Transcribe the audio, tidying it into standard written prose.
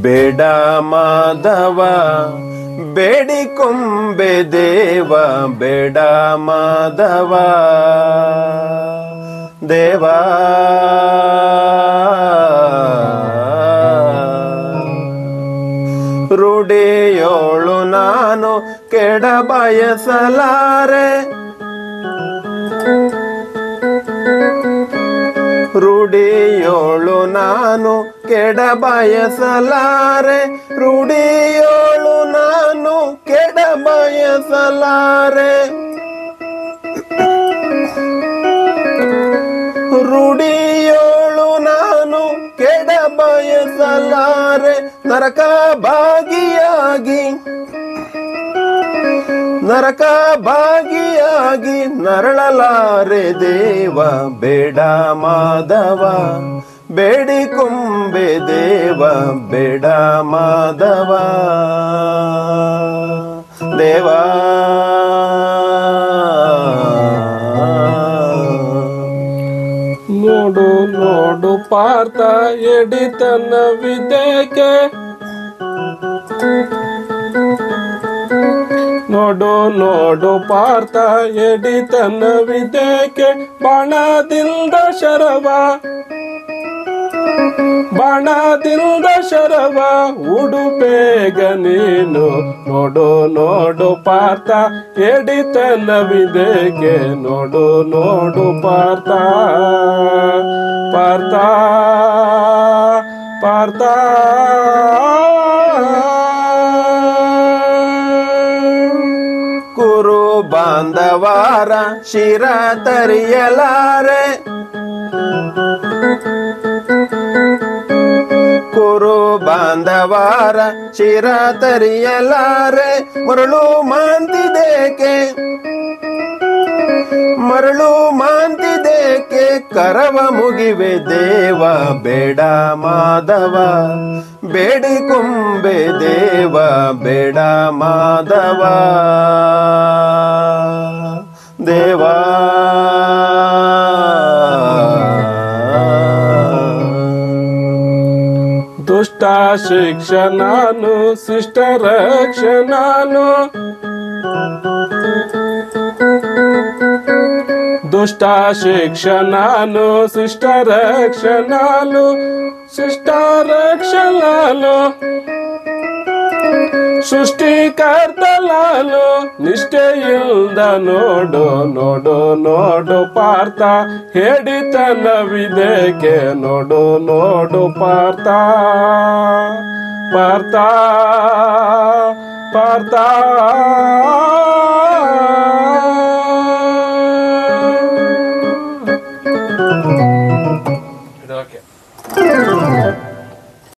ಬೇಡ ಮಾಧವ ಬೇಡಿಕೊಂಬೆ ದೇವ, ಬೇಡ ಮಾಧವ ದೇವ. ರೂಢಿಯೋಳು ನಾನು ಕೆಡ ಬಯಸಲಾರೆ, ರೂಢಿಯೋಳು ನಾನು ಕೆಡ ಬಯಸಲಾರೆ, ರೂಢಿಯೋಳು ನಾನು ಕೆಡ ಬಯಸಲಾರೆ, ರೂಢಿಯೋಳು ನಾನು ಕೆಡ ಬಯಸಲಾರೆ. ನರಕ ಭಾಗಿಯಾಗಿ ನರಕ ಭಾಗಿಯಾಗಿ ನರಳಲಾರೆ ದೇವ, ಬೇಡ ಮಾಧವ ಬೇಡಿಕೊಂಬೆ ದೇವ, ಬೇಡ ಮಾಧವ ದೇವ. ನೋಡು ನೋಡು ಪಾರ್ಥ ಎಡಿತನವಿದೇಕೆ, ನೋಡು ನೋಡು ಪಾರ್ಥ ಎಡಿತನವಿದೇಕೆ, ಬಾಣದಿಂದ ಶರವ ಬಾಣದಿಂದ ಶರವ ಉಡುಬೇಗ ನೀನು. ನೋಡು ನೋಡು ಪಾರ್ಥ ಎಡಿತನವಿದೇಕೆ, ನೋಡು ನೋಡು ಪಾರ್ಥ ಪಾರ್ಥ ಪಾರ್ಥ. ಕುರು ಬಾಂಧವಾರ ಶಿರ ತರಿಯಲಾರೆ, ಕುರು ಬಾಂಧವಾರ ಶಿರ ತರಿಯಲಾರೆ, ಮರಳು ಮಾಂತಿದೇಕೆ ಮರಳು ಮಾಂತಿದೇಕೆ, ಕರವ ಮುಗಿವೆ ದೇವ, ಬೇಡ ಮಾಧವ ಬೇಡಿಕೊಂಬೆ ದೇವ, ಬೇಡ ಮಾಧವ ದೇವ. ದುಷ್ಟ ಶಿಕ್ಷಣನು ಶಿಷ್ಟ ರಕ್ಷಣನು, ದುಷ್ಟ ಶಿಕ್ಷಣನು ಶಿಷ್ಟ ರಕ್ಷಣನು, ಶಿಷ್ಟ ರಕ್ಷಣನು ಸೃಷ್ಟಿಕರ್ತಲಾನು. ನಿಷ್ಠೆಯಿಲ್ದ ನೋಡು ನೋಡು ನೋಡು ಪಾರ್ಥ ಹೇಳಿತನವಿದೇಕೆ, ನೋಡು ನೋಡು ಪಾರ್ಥ ಪಾರ್ಥ ಪಾರ್ಥ.